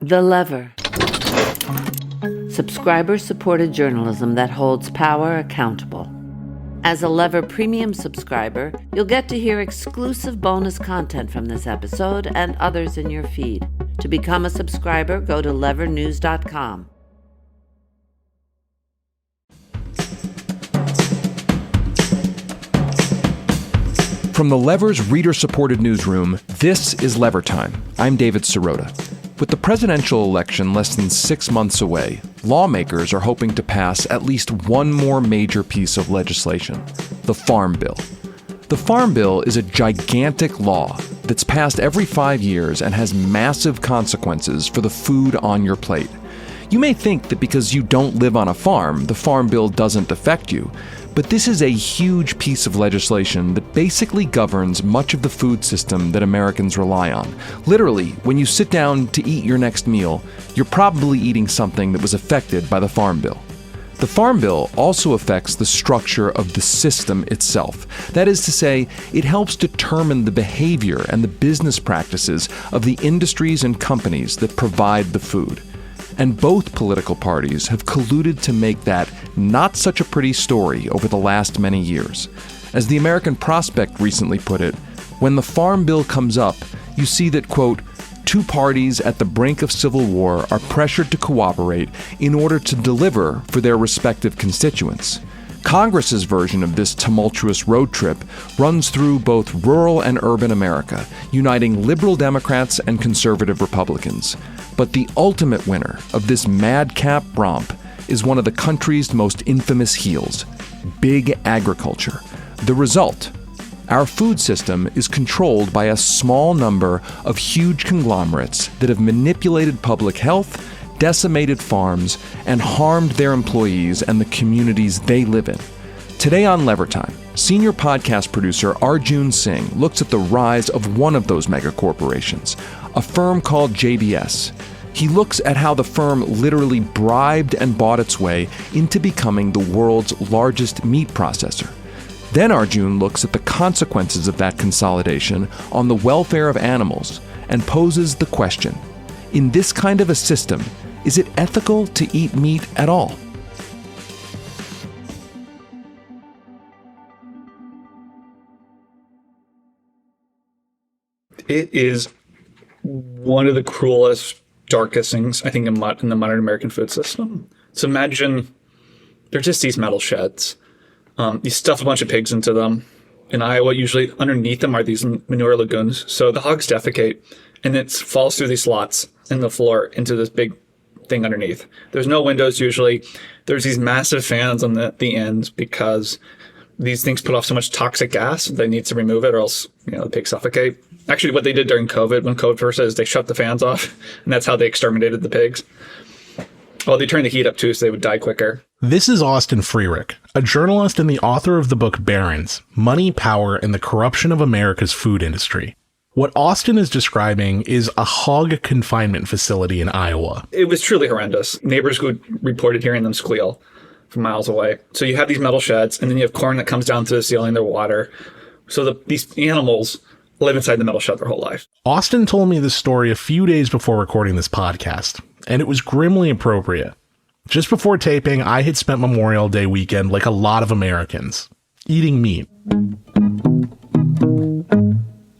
The Lever. Subscriber-supported journalism that holds power accountable. As a Lever Premium subscriber, you'll get to hear exclusive bonus content from this episode and others in your feed. To become a subscriber, go to levernews.com. From the Lever's reader-supported newsroom, this is Lever Time. I'm David Sirota. With the presidential election less than 6 months away, lawmakers are hoping to pass at least one more major piece of legislation, the Farm Bill. The Farm Bill is a gigantic law that's passed every 5 years and has massive consequences for the food on your plate. You may think that because you don't live on a farm, the Farm Bill doesn't affect you. But this is a huge piece of legislation that basically governs much of the food system that Americans rely on. Literally, when you sit down to eat your next meal, you're probably eating something that was affected by the Farm Bill. The Farm Bill also affects the structure of the system itself. That is to say, it helps determine the behavior and the business practices of the industries and companies that provide the food. And both political parties have colluded to make that not such a pretty story over the last many years. As the American Prospect recently put it, when the Farm Bill comes up, you see that, quote, two parties at the brink of civil war are pressured to cooperate in order to deliver for their respective constituents. Congress's version of this tumultuous road trip runs through both rural and urban America, uniting liberal Democrats and conservative Republicans. But the ultimate winner of this madcap romp is one of the country's most infamous heels, big agriculture. The result: our food system is controlled by a small number of huge conglomerates that have manipulated public health, decimated farms, and harmed their employees and the communities they live in. Today on Levertime, senior podcast producer Arjun Singh looks at the rise of one of those megacorporations, a firm called JBS. He looks at how the firm literally bribed and bought its way into becoming the world's largest meat processor. Then Arjun looks at the consequences of that consolidation on the welfare of animals and poses the question: in this kind of a system, is it ethical to eat meat at all? It is one of the cruelest, darkest things, I think, in the modern American food system. So imagine they're just these metal sheds. You stuff a bunch of pigs into them. In Iowa, usually underneath them are these manure lagoons. So the hogs defecate, and it falls through these slots in the floor into this big thing underneath. There's no windows usually. There's these massive fans on the ends because these things put off so much toxic gas they need to remove it, or else the pigs suffocate. Actually, what they did during COVID, when COVID first hit, is they shut the fans off, and that's how they exterminated the pigs. Well, they turned the heat up too, so they would die quicker. This is Austin Freerick, a journalist and the author of the book Barons: Money, Power, and the Corruption of America's Food Industry. What Austin is describing is a hog confinement facility in Iowa. It was truly horrendous. Neighbors would reported hearing them squeal from miles away. So you have these metal sheds, and then you have corn that comes down to the ceiling, their water. So these animals live inside the metal shed their whole life. Austin told me this story a few days before recording this podcast, and it was grimly appropriate. Just before taping, I had spent Memorial Day weekend like a lot of Americans, eating meat.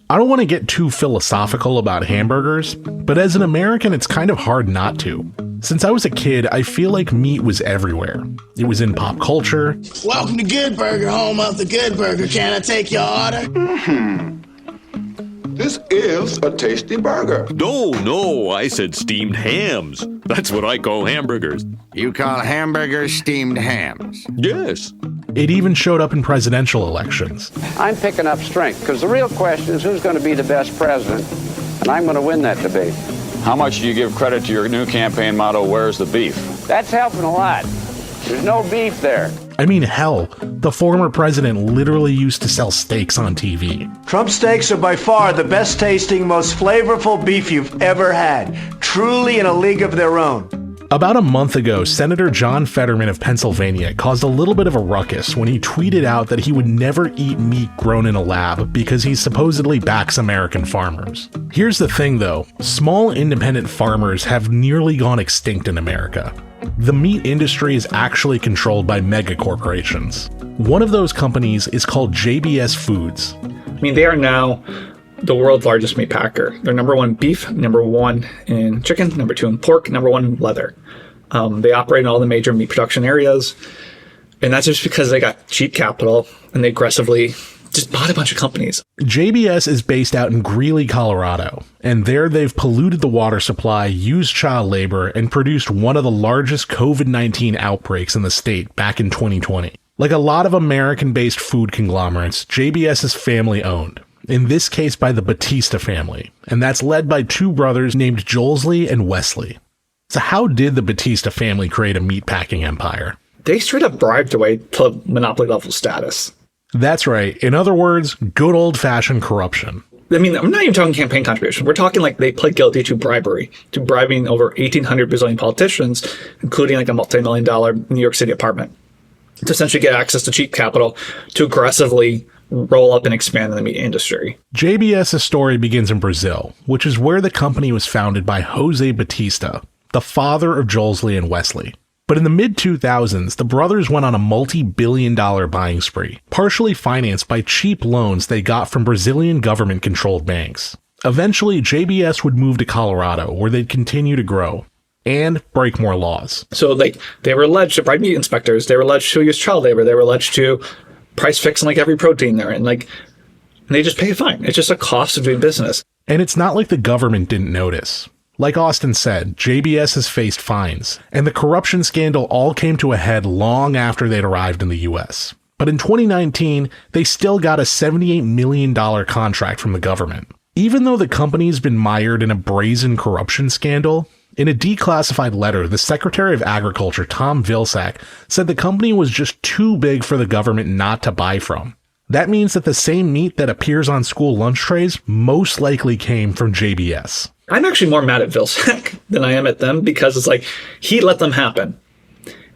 I don't want to get too philosophical about hamburgers, but as an American, it's kind of hard not to. Since I was a kid, I feel like meat was everywhere. It was in pop culture. Welcome to Good Burger, home of the Good Burger. Can I take your order? This is a tasty burger. No, I said steamed hams. That's what I call hamburgers. You call hamburgers steamed hams? Yes. It even showed up in presidential elections. I'm picking up strength because the real question is who's going to be the best president, and I'm going to win that debate. How much do you give credit to your new campaign motto, "Where's the beef"? That's helping a lot. There's no beef there. I mean, hell, the former president literally used to sell steaks on TV. Trump steaks are by far the best tasting, most flavorful beef you've ever had. Truly in a league of their own. About a month ago, Senator John Fetterman of Pennsylvania caused a little bit of a ruckus when he tweeted out that he would never eat meat grown in a lab because he supposedly backs American farmers. Here's the thing though, small independent farmers have nearly gone extinct in America. The meat industry is actually controlled by mega corporations. One of those companies is called JBS Foods. I mean, they are now the world's largest meat packer. They're number one beef, number one in chicken, number two in pork, number one in leather. They operate in all the major meat production areas. And that's just because they got cheap capital and they aggressively just bought a bunch of companies. JBS is based out in Greeley, Colorado. And there they've polluted the water supply, used child labor, and produced one of the largest COVID-19 outbreaks in the state back in 2020. Like a lot of American-based food conglomerates, JBS is family-owned. In this case by the Batista family, and that's led by two brothers named Joelsley and Wesley. So how did the Batista family create a meatpacking empire? They straight up bribed their way to monopoly level status. That's right. In other words, good old-fashioned corruption. I mean, I'm not even talking campaign contribution. We're talking like they pled guilty to bribery, to bribing over 1,800 Brazilian politicians, including like a multi-million-dollar New York City apartment, to essentially get access to cheap capital to aggressively roll up and expand in the meat industry. JBS's story begins in Brazil, which is where the company was founded by Jose Batista, the father of Joelsley and Wesley. But in the mid-2000s, the brothers went on a multi-billion-dollar buying spree, partially financed by cheap loans they got from Brazilian government-controlled banks. Eventually, JBS would move to Colorado, where they'd continue to grow and break more laws. So they were alleged to bribe meat inspectors, they were alleged to use child labor, they were alleged to price fix like every protein they're in, and they just pay a fine. It's just a cost of doing business. And it's not like the government didn't notice. Like Austin said, JBS has faced fines, and the corruption scandal all came to a head long after they'd arrived in the US. But in 2019, they still got a $78 million contract from the government. Even though the company's been mired in a brazen corruption scandal, in a declassified letter, the Secretary of Agriculture, Tom Vilsack, said the company was just too big for the government not to buy from. That means that the same meat that appears on school lunch trays most likely came from JBS. I'm actually more mad at Vilsack than I am at them because it's like he let them happen.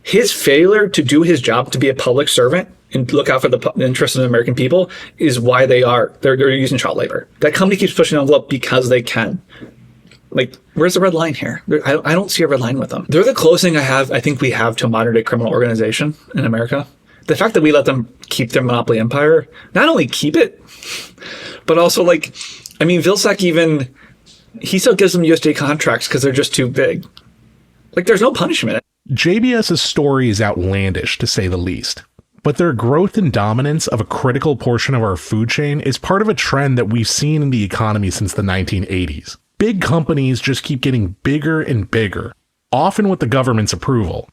His failure to do his job to be a public servant and look out for the interests of the American people is why they're using child labor. That company keeps pushing the envelope because they can. Like, where's the red line here? I don't see a red line with them. They're the closest thing I think we have to a modern day criminal organization in America. The fact that we let them keep their monopoly empire, not only keep it, but also Vilsack he still gives them USDA contracts because they're just too big. Like, there's no punishment. JBS's story is outlandish, to say the least. But their growth and dominance of a critical portion of our food chain is part of a trend that we've seen in the economy since the 1980s. Big companies just keep getting bigger and bigger, often with the government's approval.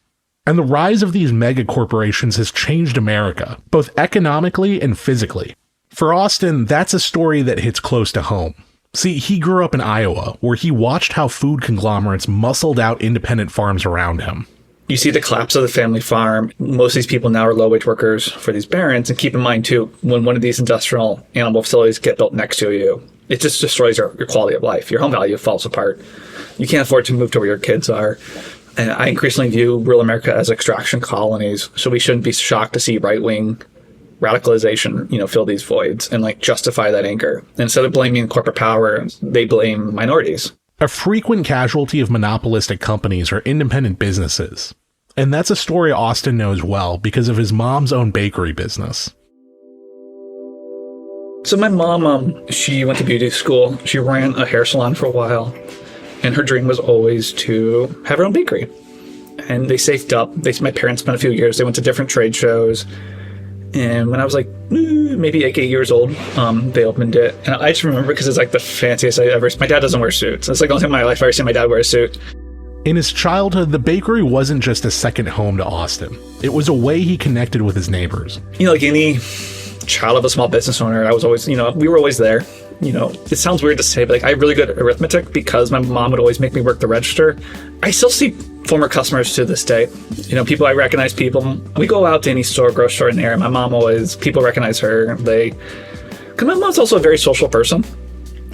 And the rise of these mega corporations has changed America, both economically and physically. For Austin, that's a story that hits close to home. See, he grew up in Iowa, where he watched how food conglomerates muscled out independent farms around him. You see the collapse of the family farm. Most of these people now are low-wage workers for these barons. And keep in mind, too, when one of these industrial animal facilities get built next to you, it just destroys your quality of life. Your home value falls apart. You can't afford to move to where your kids are. And I increasingly view rural America as extraction colonies, so we shouldn't be shocked to see right-wing radicalization, fill these voids and justify that anger. And instead of blaming corporate power, they blame minorities. A frequent casualty of monopolistic companies are independent businesses. And that's a story Austin knows well because of his mom's own bakery business. So my mom, she went to beauty school. She ran a hair salon for a while. And her dream was always to have her own bakery. And they saved up. My parents spent a few years. They went to different trade shows. And when I was maybe 8 years old, they opened it. And I just remember because it's the fanciest I ever. My dad doesn't wear suits. It's the only time in my life I've ever seen my dad wear a suit. In his childhood, the bakery wasn't just a second home to Austin. It was a way he connected with his neighbors. Like any child of a small business owner, I was always, we were always there. It sounds weird to say, but I have really good arithmetic because my mom would always make me work the register. I still see former customers to this day. People, I recognize people. We go out to any store, grocery store in there. My mom people recognize her. Because my mom's also a very social person.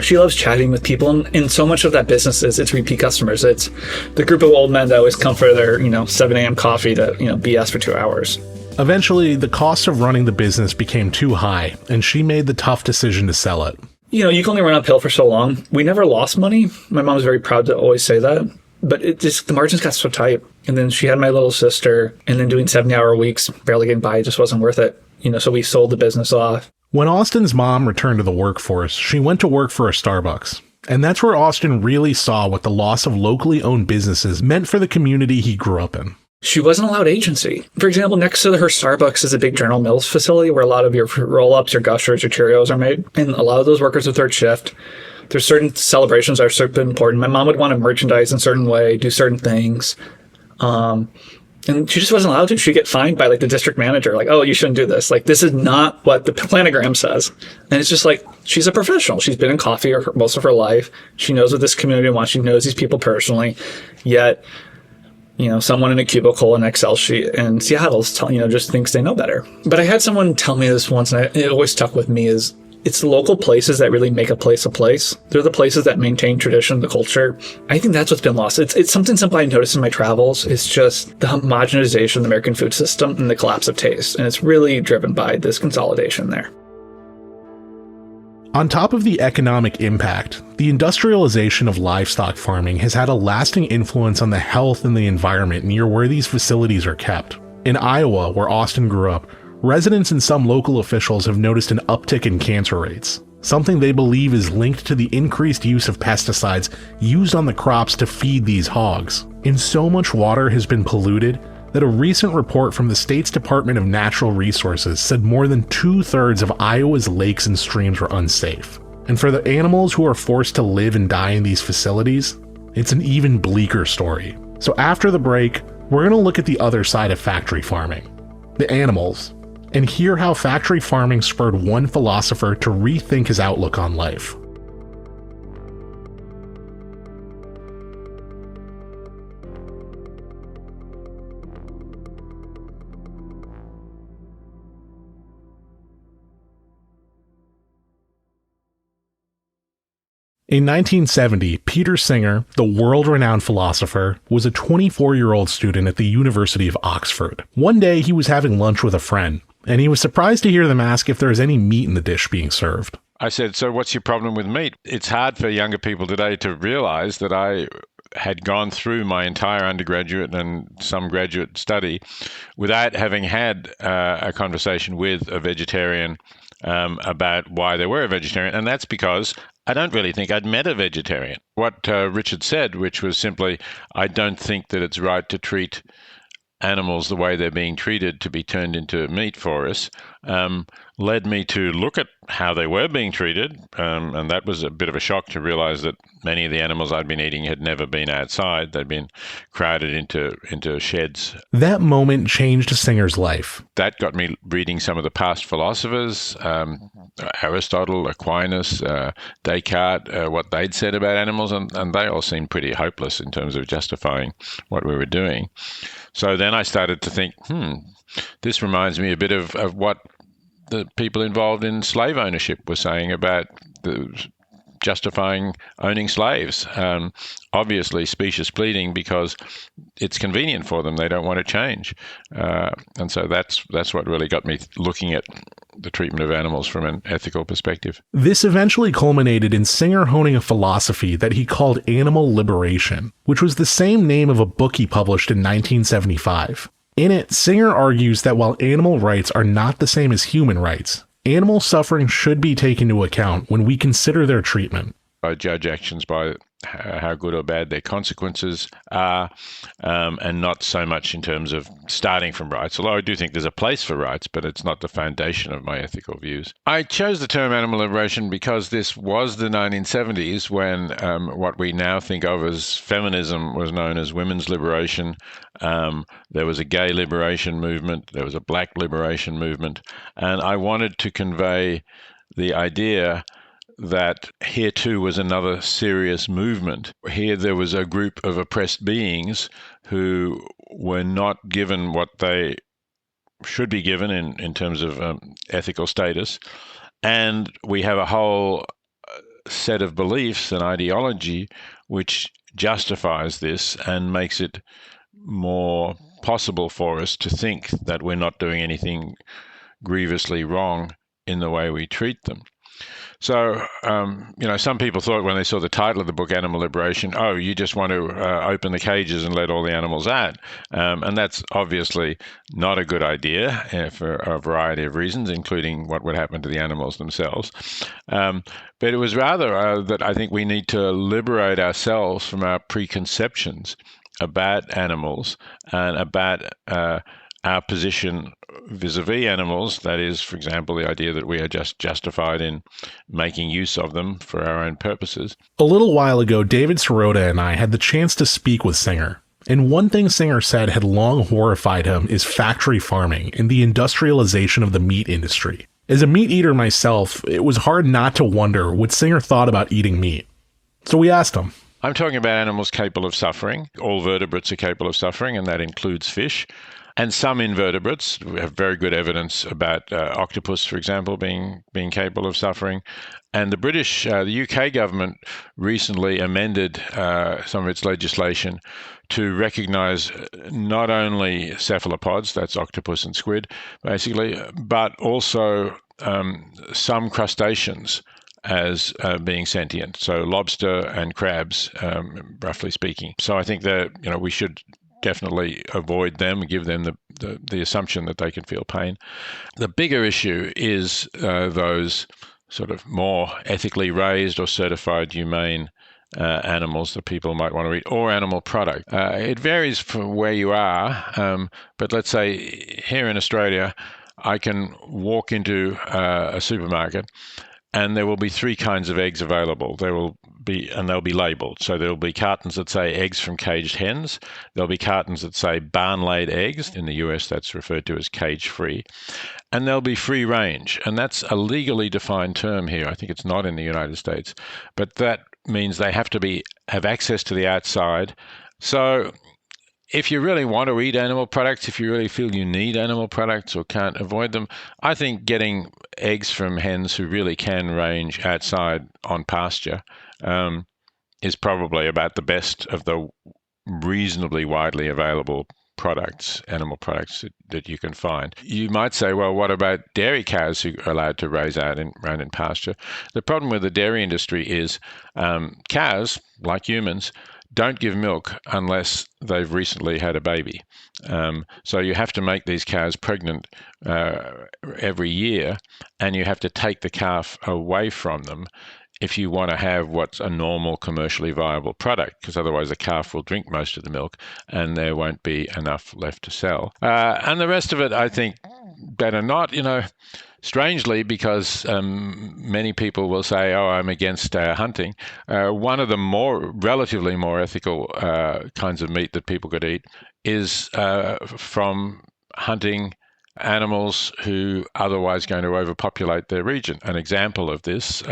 She loves chatting with people, and so much of that business is it's repeat customers. It's the group of old men that always come for their 7 a.m. coffee to BS for 2 hours. Eventually, the cost of running the business became too high, and she made the tough decision to sell it. You can only run uphill for so long. We never lost money. My mom's very proud to always say that. But the margins got so tight. And then she had my little sister, and then doing 70-hour weeks, barely getting by, it just wasn't worth it. So we sold the business off. When Austin's mom returned to the workforce, she went to work for a Starbucks. And that's where Austin really saw what the loss of locally owned businesses meant for the community he grew up in. She wasn't allowed agency. For example, next to her Starbucks is a big General Mills facility where a lot of your roll-ups, your Gushers, your Cheerios are made. And a lot of those workers are third shift. There's certain celebrations that are super important. My mom would want to merchandise in a certain way, do certain things. And she just wasn't allowed to. She'd get fined by the district manager. Oh, you shouldn't do this. This is not what the planogram says. And it's just she's a professional. She's been in coffee most of her life. She knows what this community wants. She knows these people personally. Yet, someone in a cubicle, an Excel sheet in Seattle just thinks they know better. But I had someone tell me this once, and it always stuck with me, is it's the local places that really make a place a place. They're the places that maintain tradition, the culture. I think that's what's been lost. It's something simple I noticed in my travels. It's just the homogenization of the American food system and the collapse of taste. And it's really driven by this consolidation there. On top of the economic impact, the industrialization of livestock farming has had a lasting influence on the health and the environment near where these facilities are kept. In Iowa, where Austin grew up, residents and some local officials have noticed an uptick in cancer rates, something they believe is linked to the increased use of pesticides used on the crops to feed these hogs. And so much water has been polluted that a recent report from the state's Department of Natural Resources said more than 2/3 of Iowa's lakes and streams were unsafe. And for the animals who are forced to live and die in these facilities, it's an even bleaker story. So after the break, we're going to look at the other side of factory farming, the animals, and hear how factory farming spurred one philosopher to rethink his outlook on life. In 1970, Peter Singer, the world-renowned philosopher, was a 24-year-old student at the University of Oxford. One day, he was having lunch with a friend, and he was surprised to hear them ask if there was any meat in the dish being served. I said, so what's your problem with meat? It's hard for younger people today to realize that I had gone through my entire undergraduate and some graduate study without having had a conversation with a vegetarian about why they were a vegetarian. And that's because I don't really think I'd met a vegetarian. What Richard said, which was simply, I don't think that it's right to treat animals the way they're being treated to be turned into meat for us, led me to look at how they were being treated. And that was a bit of a shock to realize that many of the animals I'd been eating had never been outside. They'd been crowded into sheds. That moment changed Singer's life. That got me reading some of the past philosophers, Aristotle, Aquinas, Descartes, what they'd said about animals, and they all seemed pretty hopeless in terms of justifying what we were doing. So then I started to think, this reminds me a bit of what the people involved in slave ownership were saying about justifying owning slaves. Obviously, specious pleading because it's convenient for them. They don't want to change. And so that's what really got me looking at the treatment of animals from an ethical perspective. This eventually culminated in Singer honing a philosophy that he called animal liberation, which was the same name of a book he published in 1975. In it, Singer argues that while animal rights are not the same as human rights, animal suffering should be taken into account when we consider their treatment. I judge actions by how good or bad their consequences are, and not so much in terms of starting from rights, although I do think there's a place for rights, but it's not the foundation of my ethical views. I chose the term animal liberation because this was the 1970s when what we now think of as feminism was known as women's liberation. There was a gay liberation movement, there was a black liberation movement, and I wanted to convey the idea that here too was another serious movement. Here there was a group of oppressed beings who were not given what they should be given in terms of ethical status. And we have a whole set of beliefs and ideology which justifies this and makes it more possible for us to think that we're not doing anything grievously wrong in the way we treat them. So, some people thought when they saw the title of the book, Animal Liberation, oh, you just want to open the cages and let all the animals out. And that's obviously not a good idea for a variety of reasons, including what would happen to the animals themselves. But it was rather that I think we need to liberate ourselves from our preconceptions about animals and about our position vis-a-vis animals. That is, for example, the idea that we are just justified in making use of them for our own purposes. A little while ago, David Sirota and I had the chance to speak with Singer. And one thing Singer said had long horrified him is factory farming and the industrialization of the meat industry. As a meat eater myself, it was hard not to wonder what Singer thought about eating meat. So we asked him. I'm talking about animals capable of suffering. All vertebrates are capable of suffering, and that includes fish. And some invertebrates, we have very good evidence about octopus, for example, being capable of suffering. And the UK government recently amended some of its legislation to recognize not only cephalopods, that's octopus and squid, basically, but also some crustaceans as being sentient. So lobster and crabs, roughly speaking. So I think that we should definitely avoid them and give them the assumption that they can feel pain. The bigger issue is those sort of more ethically raised or certified humane animals that people might want to eat, or animal product. It varies from where you are, but let's say here in Australia, I can walk into a supermarket and there will be 3 kinds of eggs available. They'll be labeled. So there'll be cartons that say eggs from caged hens. There'll be cartons that say barn-laid eggs. In the US, that's referred to as cage-free. And there'll be free range. And that's a legally defined term here. I think it's not in the United States. But that means they have to have access to the outside. So if you really want to eat animal products, if you really feel you need animal products or can't avoid them, I think getting eggs from hens who really can range outside on pasture is probably about the best of the reasonably widely available products, animal products that you can find. You might say, well, what about dairy cows who are allowed to raise around in pasture? The problem with the dairy industry is cows, like humans, don't give milk unless they've recently had a baby. So you have to make these cows pregnant every year, and you have to take the calf away from them if you want to have what's a normal commercially viable product, because otherwise the calf will drink most of the milk and there won't be enough left to sell. And the rest of it, I think, better not, strangely, because many people will say, oh, I'm against hunting. One of the relatively more ethical kinds of meat that people could eat is from hunting animals who are otherwise going to overpopulate their region. An example of this,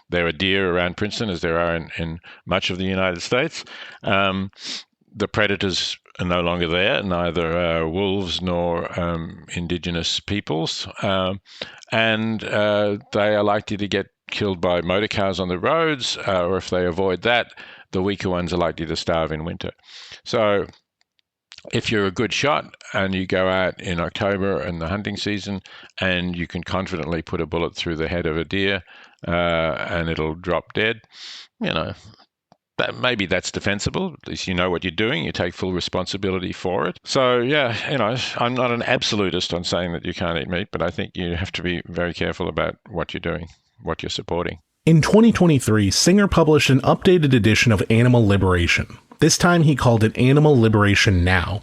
there are deer around Princeton, as there are in much of the United States. The predators are no longer there, neither wolves nor indigenous peoples, and they are likely to get killed by motor cars on the roads, or if they avoid that, the weaker ones are likely to starve in winter. So if you're a good shot and you go out in October in the hunting season and you can confidently put a bullet through the head of a deer and it'll drop dead, maybe that's defensible. At least you know what you're doing. You take full responsibility for it. So, yeah, I'm not an absolutist on saying that you can't eat meat, but I think you have to be very careful about what you're doing, what you're supporting. In 2023, Singer published an updated edition of Animal Liberation. This time he called it Animal Liberation Now.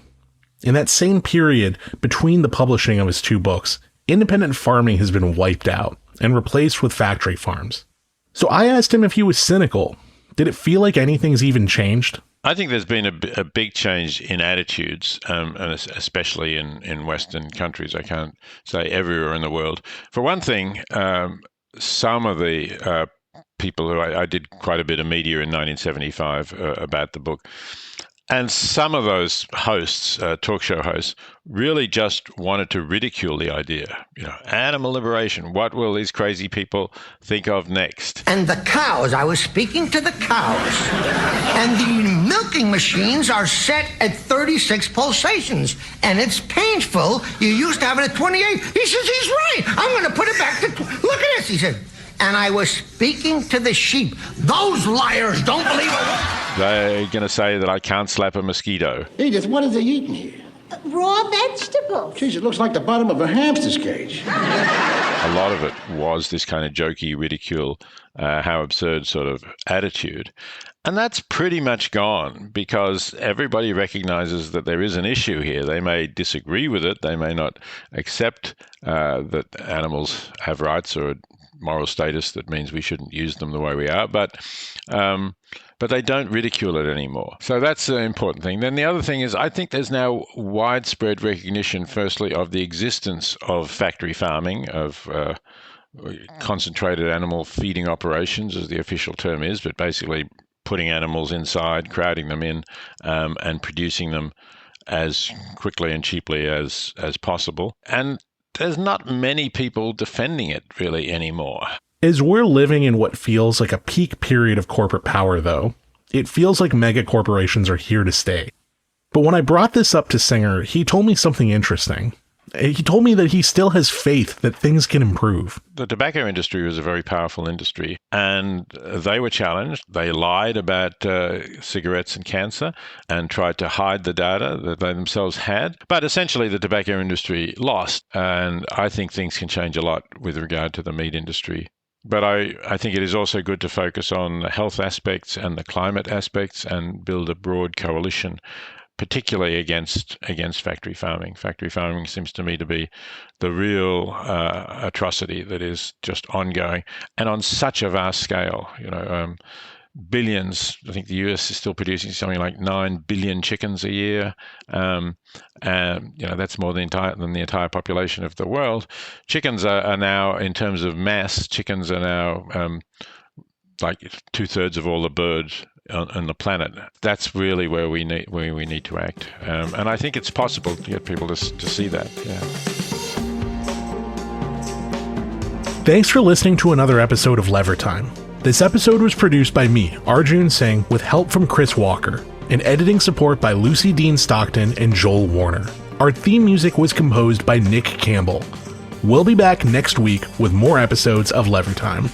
In that same period between the publishing of his 2 books, independent farming has been wiped out and replaced with factory farms. So I asked him if he was cynical. Did it feel like anything's even changed? I think there's been a big change in attitudes, and especially in Western countries. I can't say everywhere in the world. For one thing, some of the people who I did quite a bit of media in 1975 about the book, And some of those hosts, talk show hosts, really just wanted to ridicule the idea. Animal liberation. What will these crazy people think of next? And the cows, I was speaking to the cows. And the milking machines are set at 36 pulsations. And it's painful. You used to have it at 28. He says, he's right. I'm going to put it back to... Look at this, he said. And I was speaking to the sheep. Those liars don't believe a word. They're going to say that I can't slap a mosquito. Edith, what are they eating here? Raw vegetables. Geez, it looks like the bottom of a hamster's cage. A lot of it was this kind of jokey, ridicule, how absurd sort of attitude. And that's pretty much gone because everybody recognizes that there is an issue here. They may disagree with it. They may not accept that animals have rights or moral status that means we shouldn't use them the way we are, but they don't ridicule it anymore. So that's the important thing. Then the other thing is I think there's now widespread recognition, firstly, of the existence of factory farming, of concentrated animal feeding operations, as the official term is, but basically putting animals inside, crowding them in, and producing them as quickly and cheaply as possible. And there's not many people defending it really anymore. As we're living in what feels like a peak period of corporate power, though, it feels like mega corporations are here to stay. But when I brought this up to Singer, he told me something interesting. He told me that he still has faith that things can improve. The tobacco industry was a very powerful industry, and they were challenged. They lied about cigarettes and cancer and tried to hide the data that they themselves had. But essentially, the tobacco industry lost, and I think things can change a lot with regard to the meat industry. But I think it is also good to focus on the health aspects and the climate aspects and build a broad coalition, particularly against factory farming. Factory farming seems to me to be the real atrocity that is just ongoing and on such a vast scale. Billions. I think the US is still producing something like 9 billion chickens a year, and that's more than the entire population of the world. Chickens are now, in terms of mass, chickens are now like 2/3 of all the birds on the planet. That's really where we need to act, and I think it's possible to get people to see that. Yeah. Thanks for listening to another episode of Lever Time. This episode was produced by me, Arjun Singh, with help from Chris Walker, and editing support by Lucy Dean Stockton and Joel Warner. Our theme music was composed by Nick Campbell. We'll be back next week with more episodes of Lever Time.